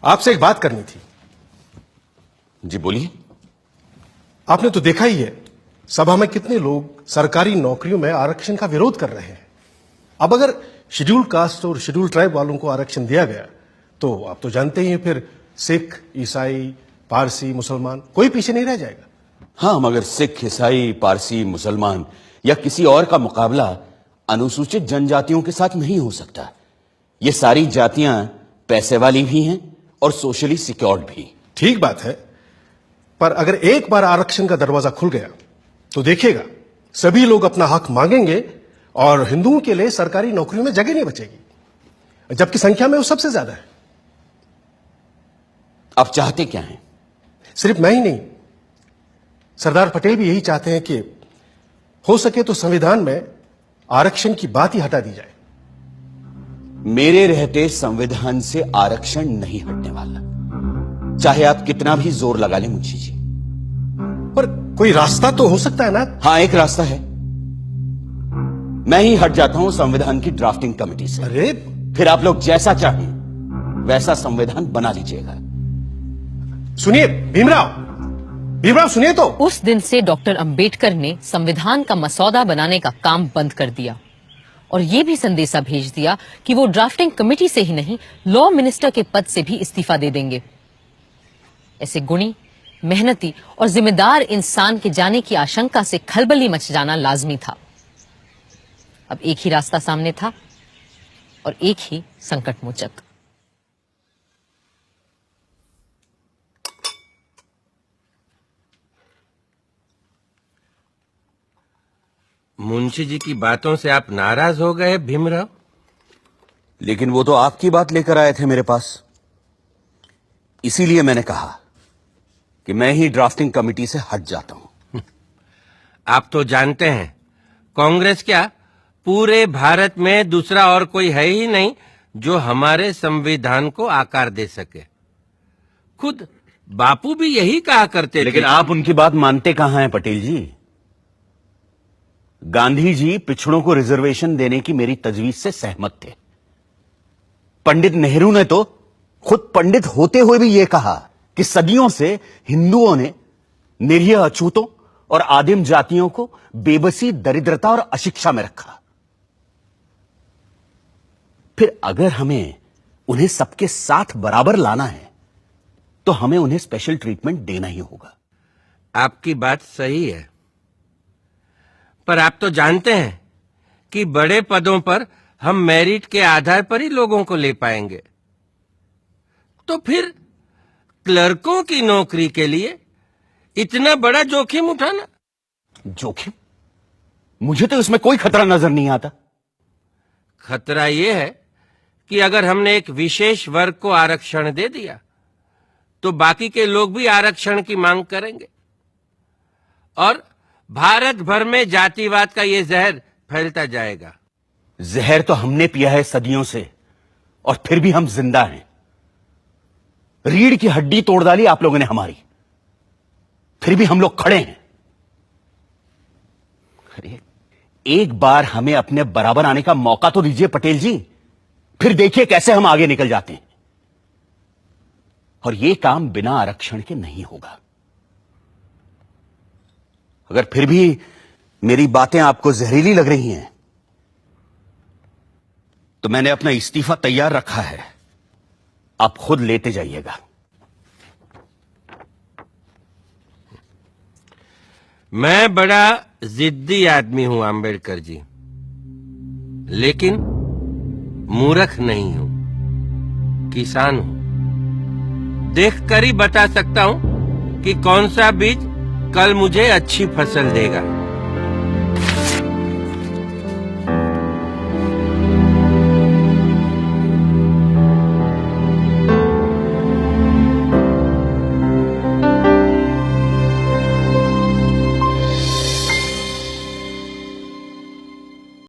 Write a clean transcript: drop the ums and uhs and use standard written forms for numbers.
आपसे एक बात करनी थी। जी बोलिए। आपने तो देखा ही है सभा में कितने लोग सरकारी नौकरियों में आरक्षण का विरोध कर रहे हैं। अब अगर शेड्यूल कास्ट और शेड्यूल ट्राइब वालों को आरक्षण दिया गया तो आप तो जानते ही हैं फिर सिख, ईसाई, पारसी, मुसलमान कोई पीछे नहीं रह जाएगा। हाँ, मगर सिख, ईसाई, पारसी, मुसलमान या किसी और का मुकाबला अनुसूचित जनजातियों के साथ नहीं हो सकता। ये सारी जातियां पैसे वाली भी हैं और सोशली सिक्योर्ड भी। ठीक बात है, पर अगर एक बार आरक्षण का दरवाजा खुल गया तो देखिएगा सभी लोग अपना हक मांगेंगे और हिंदुओं के लिए सरकारी नौकरियों में जगह नहीं बचेगी, जबकि संख्या में वो सबसे ज्यादा है। आप चाहते क्या हैं? सिर्फ मैं ही नहीं, सरदार पटेल भी यही चाहते हैं कि हो सके तो संविधान में आरक्षण की बात ही हटा दी जाए। मेरे रहते संविधान से आरक्षण नहीं हटने वाला, चाहे आप कितना भी जोर लगा लें मुंशी जी। पर कोई रास्ता तो हो सकता है ना? हाँ, एक रास्ता है। मैं ही हट जाता हूं संविधान की ड्राफ्टिंग कमेटी से। अरे फिर आप लोग जैसा चाहें वैसा संविधान बना लीजिएगा। सुनिए भीमराव सुनिए तो। उस दिन से डॉक्टर अंबेडकर ने संविधान का मसौदा बनाने का काम बंद कर दिया और ये भी संदेशा भेज दिया कि वो ड्राफ्टिंग कमेटी से ही नहीं, लॉ मिनिस्टर के पद से भी इस्तीफा दे देंगे। ऐसे गुणी, मेहनती और जिम्मेदार इंसान के जाने की आशंका से खलबली मच जाना लाजमी था। अब एक ही रास्ता सामने था और एक ही संकट मोचक। मुंशी जी की बातों से आप नाराज हो गए भीमराव? लेकिन वो तो आपकी बात लेकर आए थे मेरे पास, इसीलिए मैंने कहा कि मैं ही ड्राफ्टिंग कमेटी से हट जाता हूं। आप तो जानते हैं कांग्रेस क्या, पूरे भारत में दूसरा और कोई है ही नहीं जो हमारे संविधान को आकार दे सके। खुद बापू भी यही कहा करते थे। लेकिन आप उनकी बात मानते कहां हैं पटेल जी? गांधी जी पिछड़ों को रिजर्वेशन देने की मेरी तजवीज से सहमत थे। पंडित नेहरू ने तो खुद पंडित होते हुए भी यह कहा कि सदियों से हिंदुओं ने निरीह अछूतों और आदिम जातियों को बेबसी, दरिद्रता और अशिक्षा में रखा। फिर अगर हमें उन्हें सबके साथ बराबर लाना है तो हमें उन्हें स्पेशल ट्रीटमेंट देना ही होगा। आपकी बात सही है, पर आप तो जानते हैं कि बड़े पदों पर हम मेरिट के आधार पर ही लोगों को ले पाएंगे। तो फिर क्लर्कों की नौकरी के लिए इतना बड़ा जोखिम उठाना? जोखिम? मुझे तो इसमें कोई खतरा नजर नहीं आता। खतरा यह है कि अगर हमने एक विशेष वर्ग को आरक्षण दे दिया तो बाकी के लोग भी आरक्षण की मांग करेंगे और भारत भर में जातिवाद का ये जहर फैलता जाएगा। जहर तो हमने पिया है सदियों से और फिर भी हम जिंदा हैं। रीढ़ की हड्डी तोड़ डाली आप लोगों ने हमारी, फिर भी हम लोग खड़े हैं। अरे एक बार हमें अपने बराबर आने का मौका तो दीजिए पटेल जी, फिर देखिए कैसे हम आगे निकल जाते हैं। और यह काम बिना आरक्षण के नहीं होगा। अगर फिर भी मेरी बातें आपको जहरीली लग रही हैं तो मैंने अपना इस्तीफा तैयार रखा है, आप खुद लेते जाइएगा। मैं बड़ा जिद्दी आदमी हूं अंबेडकर जी, लेकिन मूर्ख नहीं हूं, किसान हूं। देखकर ही बता सकता हूं कि कौन सा बीज कल मुझे अच्छी फसल देगा।